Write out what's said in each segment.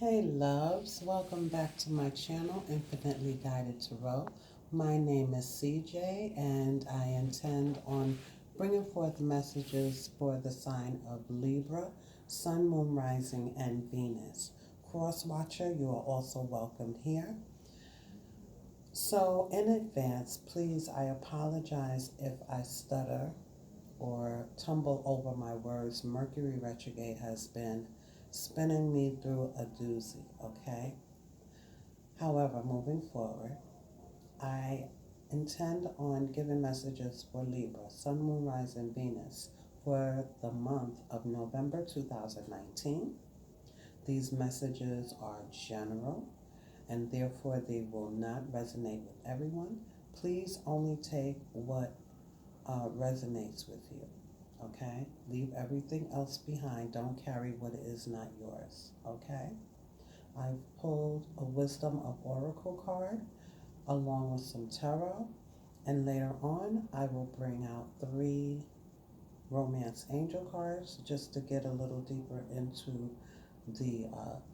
Hey loves, welcome back to my channel, Infinitely Guided Tarot. My name is CJ and I intend on bringing forth messages for the sign of Libra, Sun, Moon, Rising, and Venus. Cross Watcher, you are also welcome here. So in advance, please, I apologize if I stutter or tumble over my words. Mercury retrograde has been spinning me through a doozy, okay? However, moving forward, I intend on giving messages for Libra, Sun, Moon, Rising, Venus for the month of November 2019. These messages are general and therefore they will not resonate with everyone. Please only take what resonates with you. Okay? Leave everything else behind. Don't carry what is not yours. Okay? I've pulled a Wisdom of Oracle card along with some tarot, and later on I will bring out 3 Romance Angel cards just to get a little deeper into the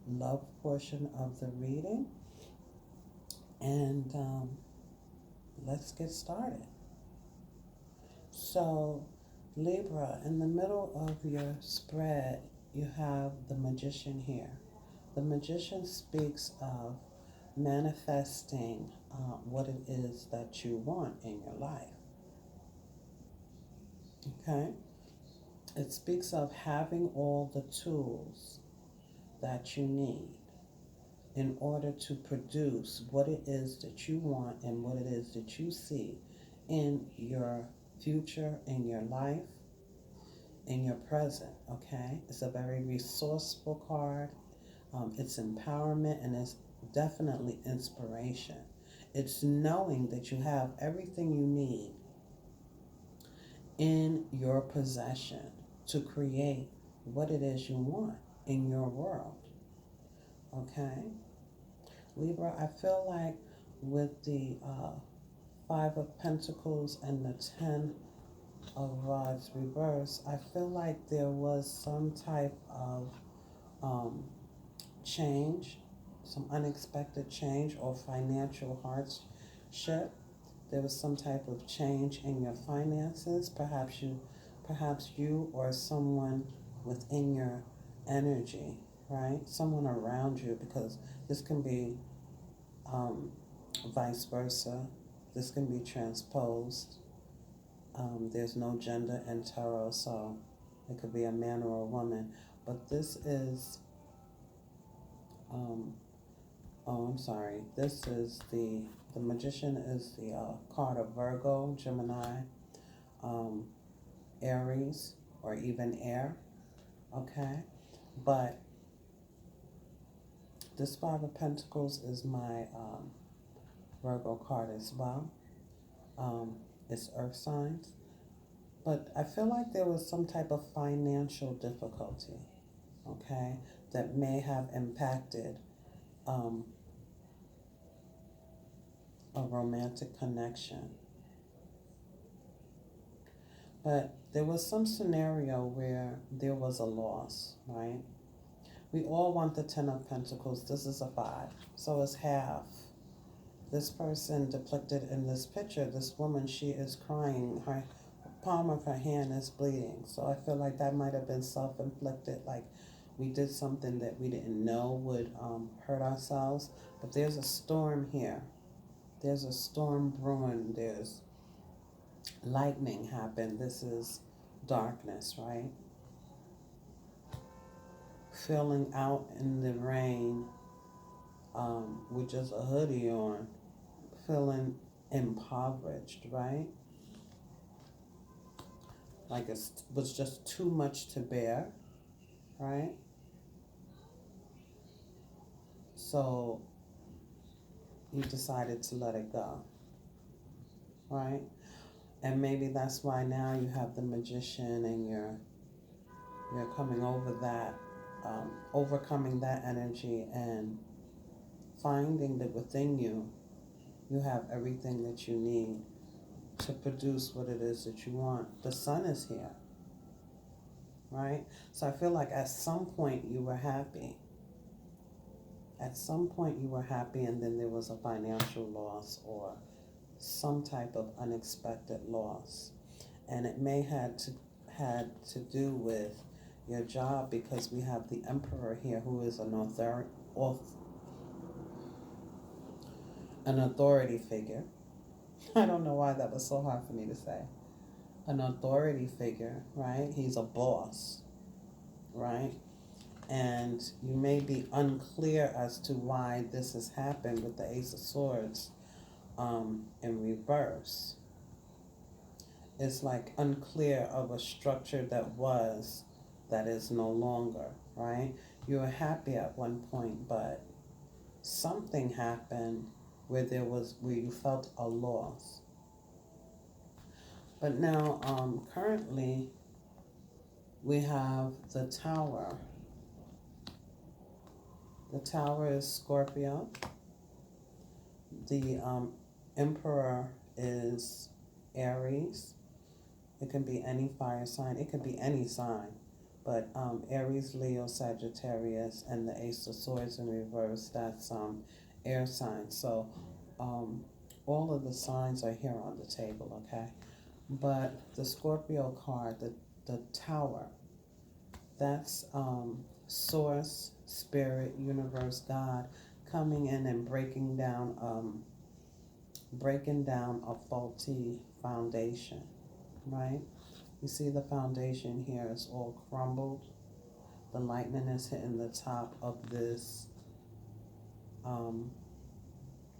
love portion of the reading. And let's get started. So, Libra, in the middle of your spread, you have the Magician here. The Magician speaks of manifesting what it is that you want in your life. Okay? It speaks of having all the tools that you need in order to produce what it is that you want and what it is that you see in your future, in your life, in your present. Okay? It's a very resourceful card. It's empowerment and it's definitely inspiration. It's knowing that you have everything you need in your possession to create what it is you want in your world. Okay? Libra, I feel like with the Five of Pentacles and the Ten of Rods reverse, I feel like there was some type of change, some unexpected change or financial hardship. There was some type of change in your finances. Perhaps you or someone within your energy, right? Someone around you, because this can be vice versa. This can be transposed. There's no gender in tarot, so it could be a man or a woman. But this is, I'm sorry. This is the Magician is the card of Virgo, Gemini, Aries, or even air. Okay, but this Five of Pentacles is my Virgo card as well. It's earth signs. But I feel like there was some type of financial difficulty, okay, that may have impacted a romantic connection. But there was some scenario where there was a loss, right? We all want the Ten of Pentacles. This is a 5, so it's half. This person depicted in this picture, this woman, she is crying. Her palm of her hand is bleeding. So I feel like that might have been self-inflicted, like we did something that we didn't know would hurt ourselves. But there's a storm here. There's a storm brewing. There's lightning happen. This is darkness, right? Feeling out in the rain with just a hoodie on, feeling impoverished, right? Like it was just too much to bear, right? So you decided to let it go, right? And maybe that's why now you have the Magician and you're coming over that, overcoming that energy and finding that within you, you have everything that you need to produce what it is that you want. The sun is here, right? So I feel like at some point you were happy. At some point you were happy and then there was a financial loss or some type of unexpected loss. And it may had to do with your job, because we have the emperor here, who is an authority figure. I don't know why that was so hard for me to say. An authority figure, right? He's a boss, right? And you may be unclear as to why this has happened with the Ace of Swords in reverse. It's like unclear of a structure that is no longer, right? You were happy at one point, but something happened where you felt a loss. But now, currently, we have the Tower. The Tower is Scorpio. The Emperor is Aries. It can be any fire sign. It could be any sign. But Aries, Leo, Sagittarius, and the Ace of Swords in reverse, that's air signs. So all of the signs are here on the table, okay? But the Scorpio card, the Tower, that's Source, Spirit, Universe, God coming in and breaking down a faulty foundation, right? You see the foundation here is all crumbled. The lightning is hitting the top of this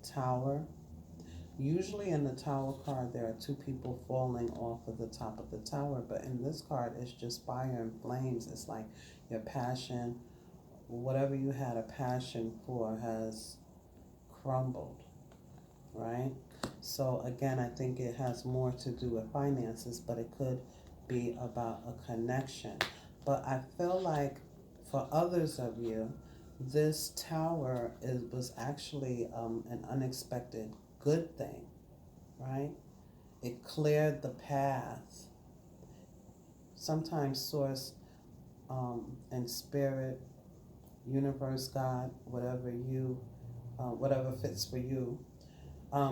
tower. Usually in the Tower card, there are two people falling off of the top of the tower, but in this card, it's just fire and flames. It's like your passion, whatever you had a passion for, has crumbled, right? So again, I think it has more to do with finances, but it could be about a connection. But I feel like for others of you, this tower was actually an unexpected good thing, right? It cleared the path. Sometimes Source and Spirit, Universe, God, whatever fits for you.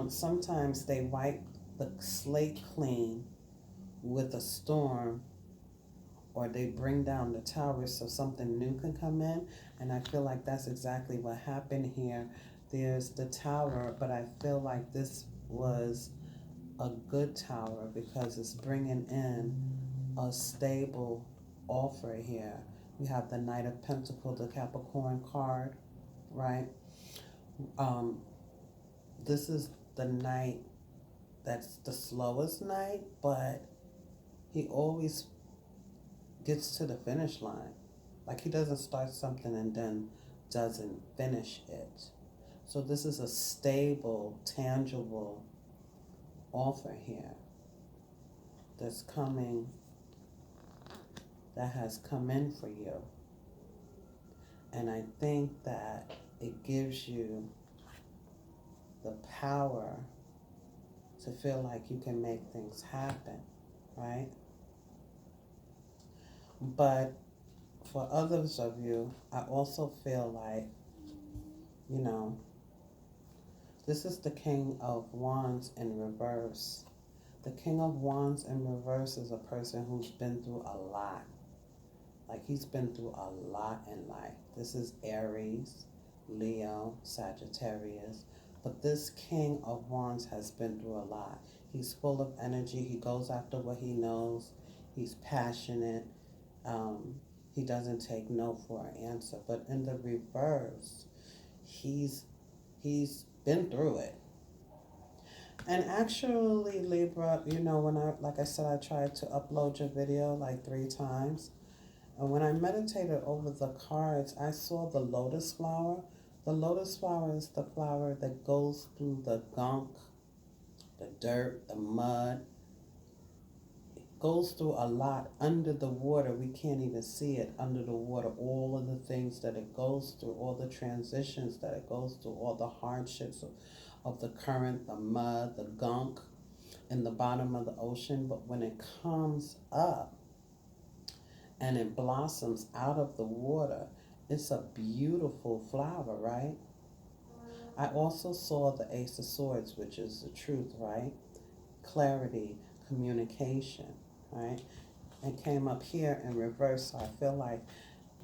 Sometimes they wipe the slate clean with a storm, or they bring down the tower so something new can come in. And I feel like that's exactly what happened here. There's the tower, but I feel like this was a good tower because it's bringing in a stable offer here. We have the Knight of Pentacles, the Capricorn card, right? This is the knight that's the slowest knight, but he always gets to the finish line. Like, he doesn't start something and then doesn't finish it. So this is a stable, tangible offer here that's coming, that has come in for you. And I think that it gives you the power to feel like you can make things happen, right? But for others of you, I also feel like, this is the King of Wands in reverse. The King of Wands in reverse is a person who's been through a lot. Like, he's been through a lot in life. This is Aries, Leo, Sagittarius. But this King of Wands has been through a lot. He's full of energy. He goes after what he knows. He's passionate. He doesn't take no for an answer. But in the reverse, he's been through it. And actually, Libra, like I said, I tried to upload your video like 3 times. And when I meditated over the cards, I saw the lotus flower. The lotus flower is the flower that goes through the gunk, the dirt, the mud. It goes through a lot under the water. We can't even see it under the water. All of the things that it goes through, all the transitions that it goes through, all the hardships of the current, the mud, the gunk in the bottom of the ocean. But when it comes up and it blossoms out of the water, It's a beautiful flower, right? I also saw the Ace of Swords, which is the truth, right? Clarity, communication, right? And came up here in reverse. So I feel like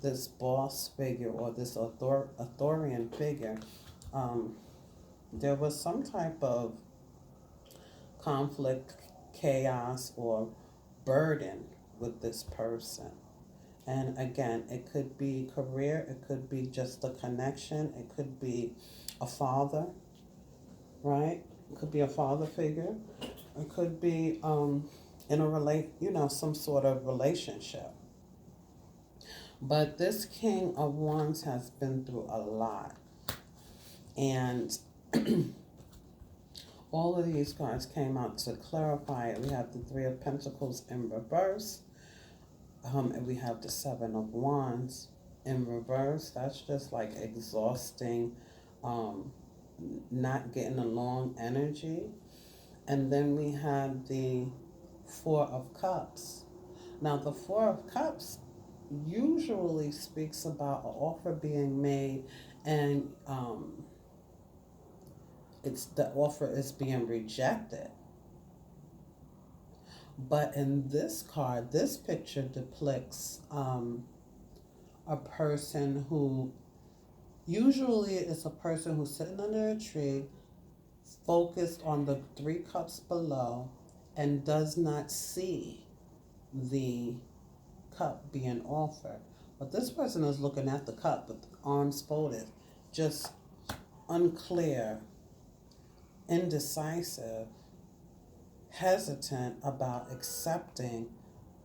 this boss figure or this authorian figure, um, there was some type of conflict, chaos, or burden with this person. And again, it could be career, it could be just a connection, it could be a father, right? It could be a father figure. It could be in a some sort of relationship. But this King of Wands has been through a lot. And all of these cards came out to clarify it. We have the Three of Pentacles in reverse. And we have the Seven of Wands in reverse. That's just like exhausting, not getting along energy. And then we have the Four of Cups. Now, the Four of Cups usually speaks about an offer being made, and it's the offer is being rejected. But in this card, this picture depicts a person who usually is a person who's sitting under a tree, focused on the three cups below, and does not see the cup being offered. But this person is looking at the cup with arms folded, just unclear, indecisive, hesitant about accepting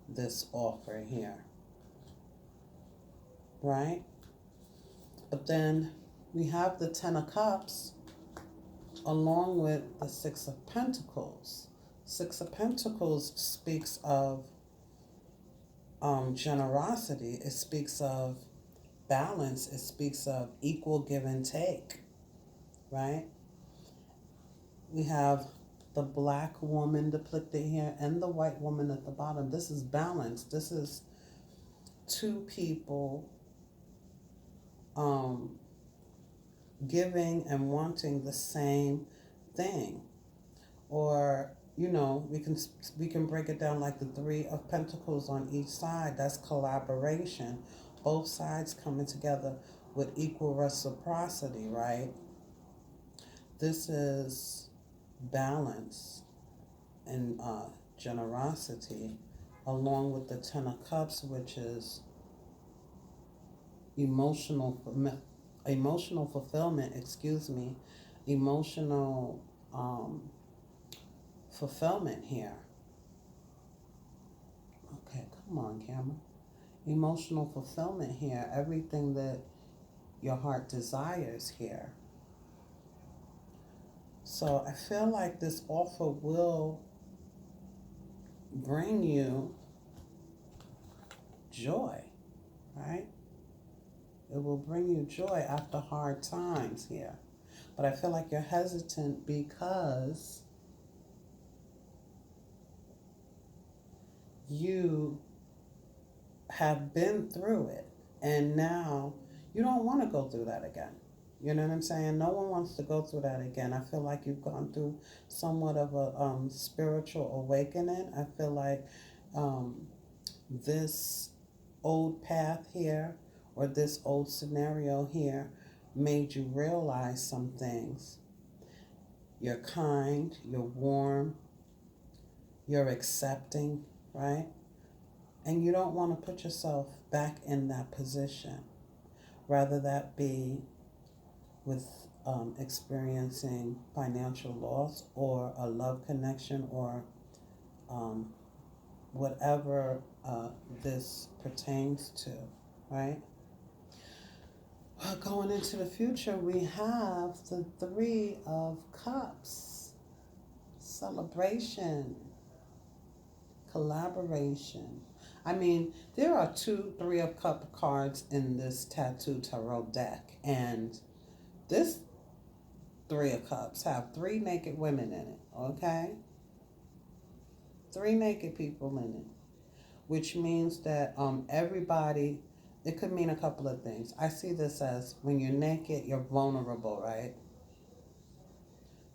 this offer here, right? But then we have the Ten of Cups along with the Six of Pentacles. Six of Pentacles speaks of generosity. It speaks of balance. It speaks of equal give and take, right? We have the black woman depicted here and the white woman at the bottom. This is balance. This is two people giving and wanting the same thing. Or we can break it down like the Three of Pentacles on each side. That's collaboration. Both sides coming together with equal reciprocity, right? This is balance and generosity, along with the Ten of Cups, which is emotional fulfillment. Emotional fulfillment here. Okay, come on, camera. Emotional fulfillment here. Everything that your heart desires here. So I feel like this offer will bring you joy, right? It will bring you joy after hard times here. But I feel like you're hesitant because you have been through it, and now you don't want to go through that again. You know what I'm saying? No one wants to go through that again. I feel like you've gone through somewhat of a spiritual awakening. I feel like this old path here or this old scenario here made you realize some things. You're kind, you're warm, you're accepting, right? And you don't want to put yourself back in that position. Rather that be with experiencing financial loss or a love connection or whatever this pertains to, right? Well, going into the future, we have the Three of Cups. Celebration. Collaboration. I mean, there are 2 Three of Cups cards in this Tattoo Tarot deck. And this Three of Cups have 3 naked women in it, okay? 3 naked people in it. Which means that everybody It could mean a couple of things. I see this as when you're naked, you're vulnerable, right?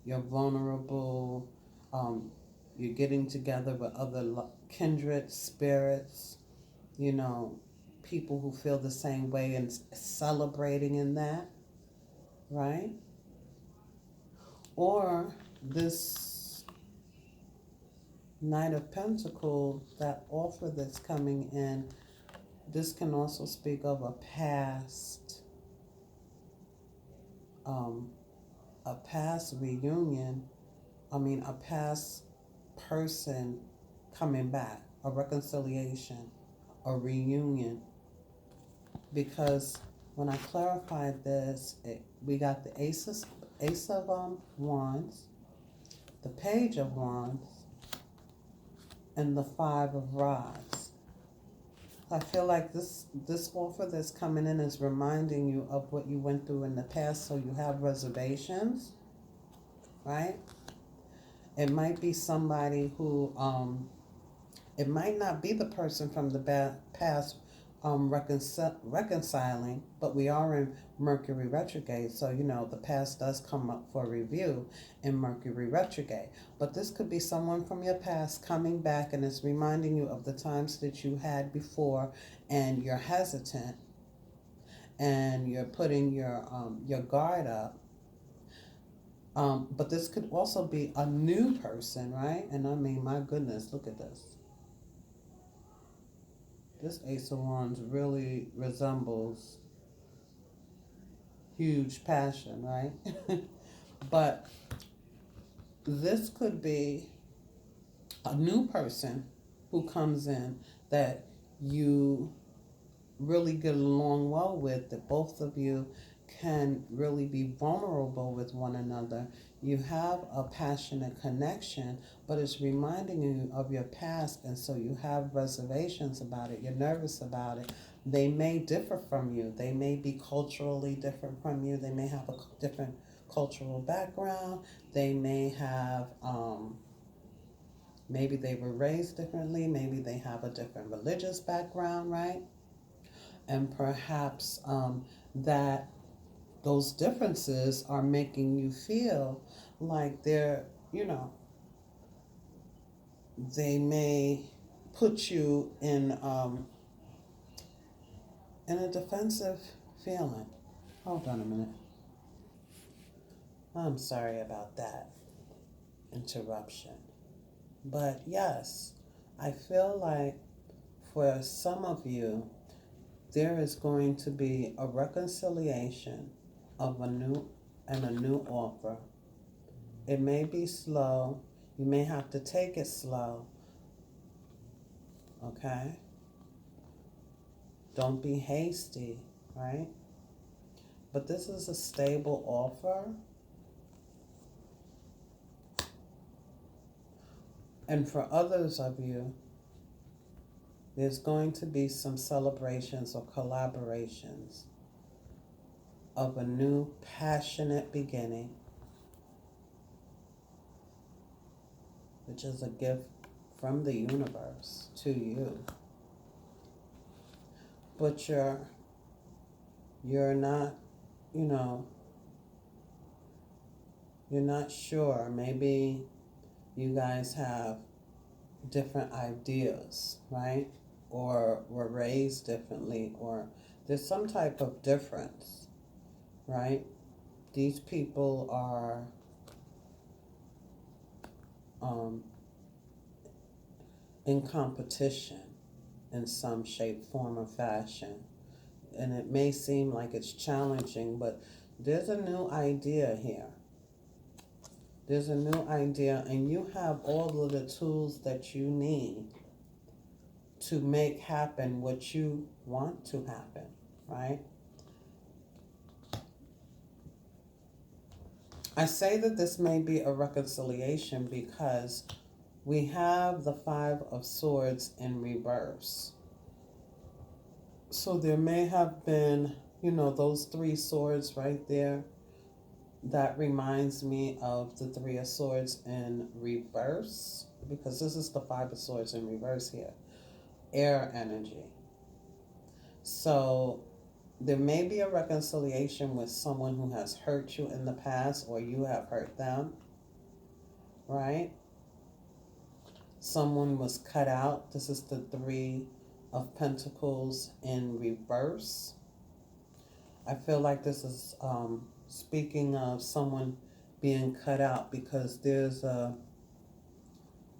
You're vulnerable. Um, you're getting together with other kindred spirits, you know, people who feel the same way and celebrating in that, right? Or this Knight of Pentacles, that offer that's coming in, this can also speak of um, a past reunion. A past person coming back, a reconciliation, a reunion. Because when I clarified this, we got the Ace of Wands, the Page of Wands, and the Five of Rods. I feel like this offer that's coming in is reminding you of what you went through in the past, so you have reservations, right? It might be somebody who, it might not be the person from the past reconciling, but we are in Mercury retrograde, so the past does come up for review in Mercury retrograde. But this could be someone from your past coming back, and it's reminding you of the times that you had before, and you're hesitant, and you're putting your guard up. But this could also be a new person, right? And my goodness, look at this. This Ace of Wands really resembles huge passion, right? But this could be a new person who comes in that you really get along well with, that both of you can really be vulnerable with one another. You have a passionate connection, but it's reminding you of your past, and so you have reservations about it. You're nervous about it. They may differ from you. They may be culturally different from you. They may have a different cultural background. They may have, maybe they were raised differently. Maybe they have a different religious background, right? And perhaps that those differences are making you feel like they may put you in a defensive feeling. Hold on a minute. I'm sorry about that interruption. But yes, I feel like for some of you, there is going to be a reconciliation of a new offer. It may be slow. You may have to take it slow. Okay? Don't be hasty, right? But this is a stable offer. And for others of you, there's going to be some celebrations or collaborations of a new passionate beginning, which is a gift from the universe to you. But you're not, you're not sure. Maybe you guys have different ideas, right? Or were raised differently, or there's some type of difference, right? These people are in competition in some shape, form, or fashion. And it may seem like it's challenging, but there's a new idea here. There's a new idea, and you have all of the tools that you need to make happen what you want to happen, right? I say that this may be a reconciliation because we have the Five of Swords in reverse. So there may have been, those three swords right there. That reminds me of the Three of Swords in reverse, because this is the Five of Swords in reverse here. Air energy. So there may be a reconciliation with someone who has hurt you in the past, or you have hurt them, right? Someone was cut out. This is the Three of Pentacles in reverse. I feel like this is speaking of someone being cut out, because there's a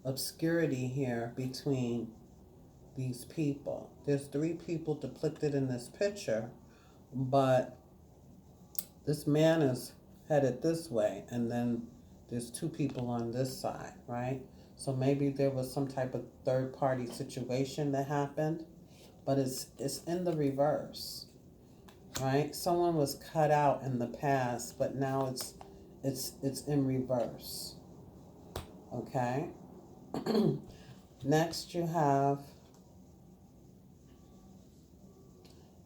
obscurity here between these people. There's three people depicted in this picture, but this man is headed this way, and then there's two people on this side, right? So maybe there was some type of third party situation that happened, but it's in the reverse, right? Someone was cut out in the past, but now it's in reverse. Okay? Next you have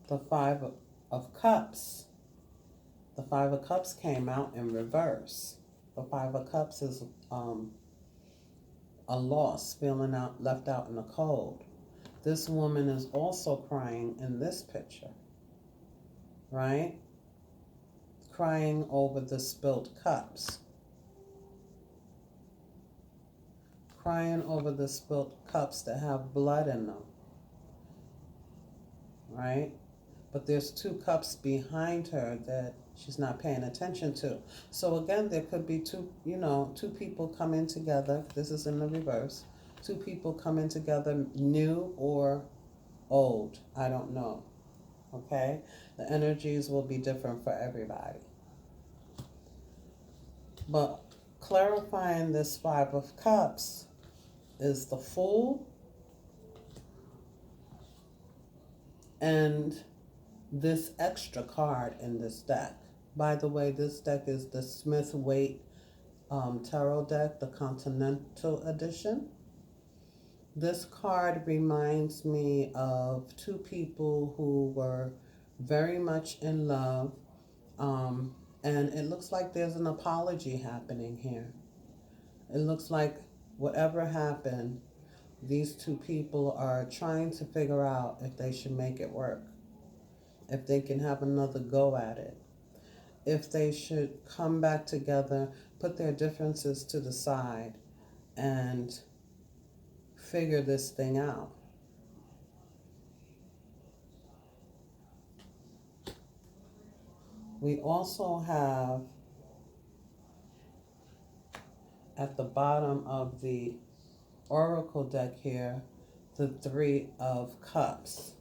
the Five of Cups. The Five of Cups came out in reverse. The Five of Cups is a loss, feeling left out in the cold. This woman is also crying in this picture, right? Crying over the spilt cups. Crying over the spilt cups that have blood in them, right? But there's two cups behind her that she's not paying attention to. So again, there could be two people coming together. This is in the reverse. Two people coming together, new or old. I don't know. Okay? The energies will be different for everybody. But clarifying this Five of Cups is the Fool and this extra card in this deck. By the way, this deck is the Smith-Waite Tarot deck, the Continental Edition. This card reminds me of two people who were very much in love, and it looks like there's an apology happening here. It looks like whatever happened, these two people are trying to figure out if they should make it work, if they can have another go at it, if they should come back together, put their differences to the side, and figure this thing out. We also have at the bottom of the Oracle deck here, the Three of Cups.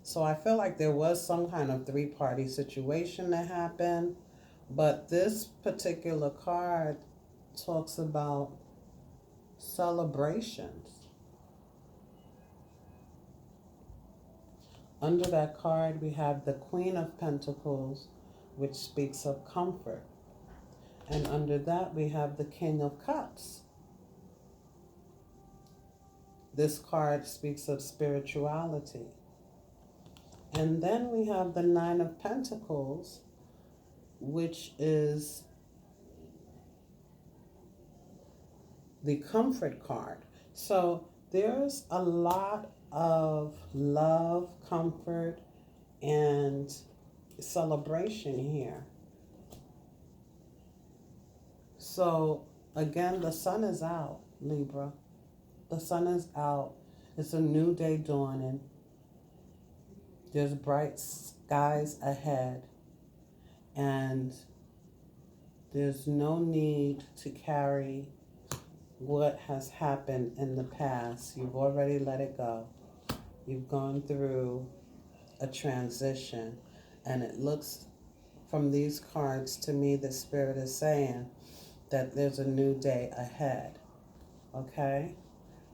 So I feel like there was some kind of three-party situation that happened, but this particular card talks about celebrations. Under that card, we have the Queen of Pentacles, which speaks of comfort. And under that, we have the King of Cups. This card speaks of spirituality. And then we have the Nine of Pentacles, which is the comfort card. So there's a lot of love, comfort, and celebration here. So again, the sun is out, Libra. The sun is out. It's a new day dawning. There's bright skies ahead, and there's no need to carry what has happened in the past. You've already let it go. You've gone through a transition, and it looks from these cards to me the Spirit is saying that there's a new day ahead. Okay?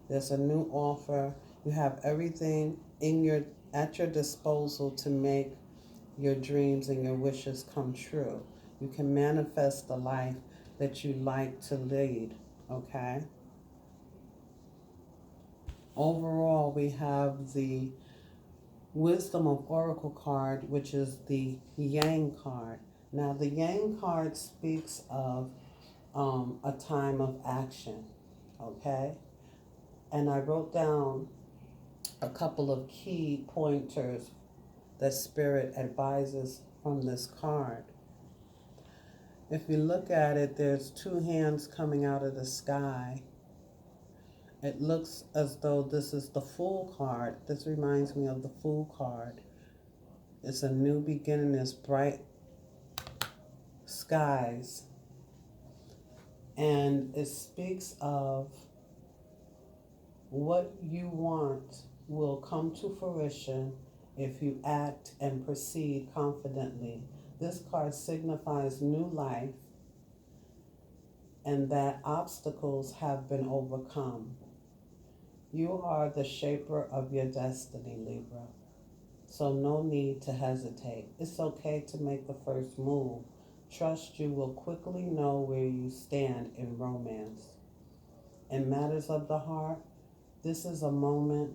There's a new offer. You have everything at your disposal to make your dreams and your wishes come true. You can manifest the life that you like to lead, okay? Overall, we have the Wisdom of Oracle card, which is the Yang card. Now, the Yang card speaks of a time of action, okay? And I wrote down a couple of key pointers that Spirit advises from this card. If you look at it, there's two hands coming out of the sky. It looks as though this is the Fool card. This reminds me of the Fool card. It's a new beginning, it's bright skies. And it speaks of what you want will come to fruition if you act and proceed confidently. This card signifies new life and that obstacles have been overcome. You are the shaper of your destiny, Libra. So no need to hesitate. It's okay to make the first move. Trust you will quickly know where you stand in romance. In matters of the heart, this is a moment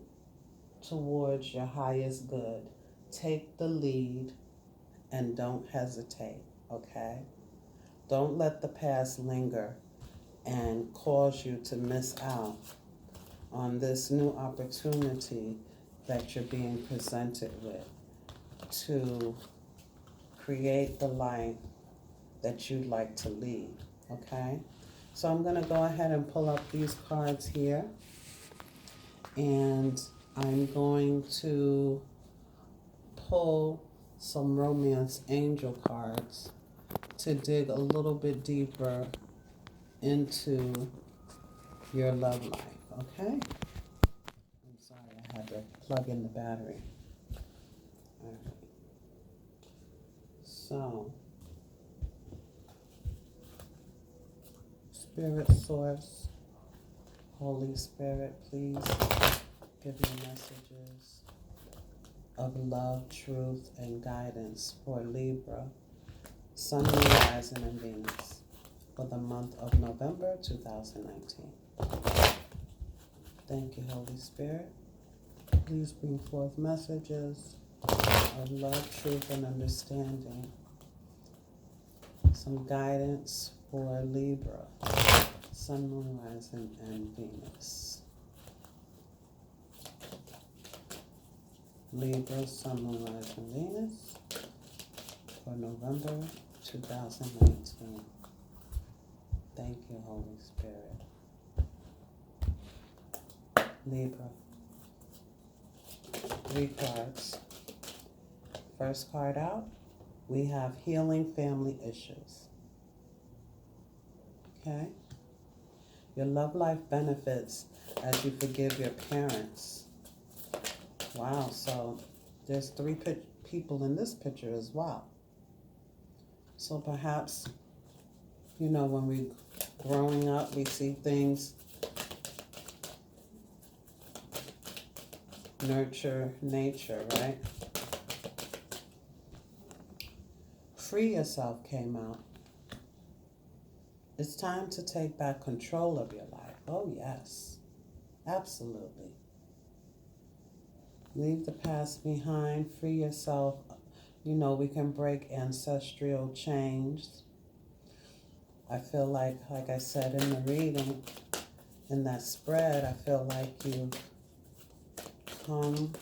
towards your highest good. Take the lead and don't hesitate, okay? Don't let the past linger and cause you to miss out on this new opportunity that you're being presented with to create the life that you'd like to lead, okay? So I'm going to go ahead and pull up these cards here, and I'm going to pull some romance angel cards to dig a little bit deeper into your love life, okay? I'm sorry, I had to plug in the battery. All right. So, Spirit Source, Holy Spirit, please give me messages of love, truth, and guidance for Libra, Sun, Moon, Rising, and Venus for the month of November 2019. Thank you, Holy Spirit. Please bring forth messages of love, truth, and understanding. Some guidance for Libra, Sun, Moon, Rising, and Venus. Libra, Sun, Moon, Rising, Venus for November 2019. Thank you, Holy Spirit. Libra. 3 cards. First card out, we have healing family issues. Okay? Your love life benefits as you forgive your parents. Wow, so there's 3 people in this picture as well. So perhaps, you know, when we're growing up, we see things, nurture nature, right? Free yourself came out. It's time to take back control of your life. Oh, yes. Absolutely. Leave the past behind. Free yourself. You know, we can break ancestral chains. I feel like I said in the reading, in that spread, I feel like you've come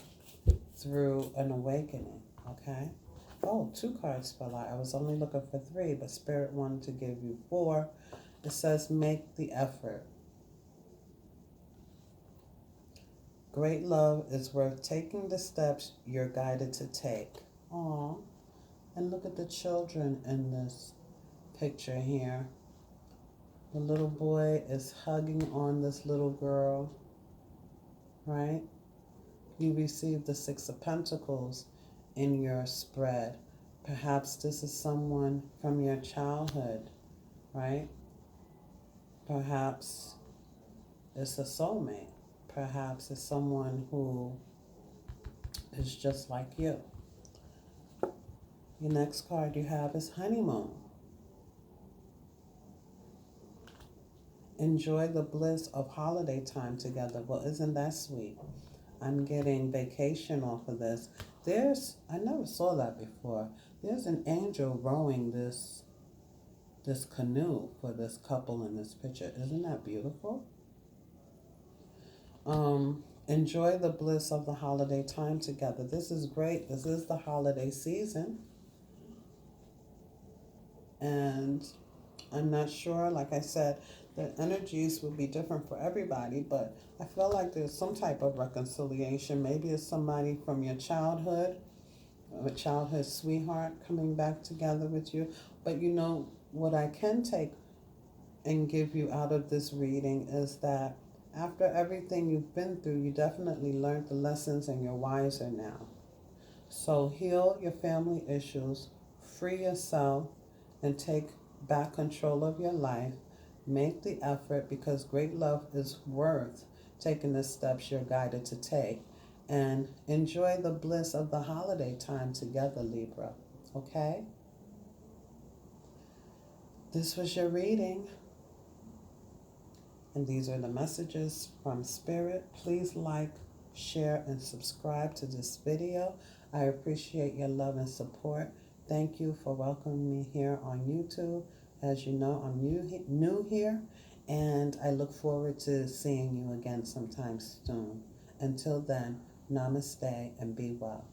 through an awakening, okay? Oh, 2 cards fell out. I was only looking for 3, but Spirit wanted to give you 4. It says, make the effort. Great love is worth taking the steps you're guided to take. Aw, and look at the children in this picture here. The little boy is hugging on this little girl, right? You received the 6 of Pentacles in your spread. Perhaps this is someone from your childhood, right? Perhaps it's a soulmate. Perhaps it's someone who is just like you. Your next card you have is honeymoon. Enjoy the bliss of holiday time together. Well, isn't that sweet? I'm getting vacation off of this. I never saw that before. There's an angel rowing this canoe for this couple in this picture. Isn't that beautiful? Enjoy the bliss of the holiday time together. This is great. This is the holiday season. And I'm not sure, like I said, the energies will be different for everybody, but I feel like there's some type of reconciliation. Maybe it's somebody from your childhood, a childhood sweetheart coming back together with you. But you know, what I can take and give you out of this reading is that after everything you've been through, you definitely learned the lessons and you're wiser now. So heal your family issues, free yourself, and take back control of your life. Make the effort because great love is worth taking the steps you're guided to take. And enjoy the bliss of the holiday time together, Libra. Okay? This was your reading. And these are the messages from Spirit. Please like, share, and subscribe to this video. I appreciate your love and support. Thank you for welcoming me here on YouTube. As you know, I'm new here, and I look forward to seeing you again sometime soon. Until then, namaste and be well.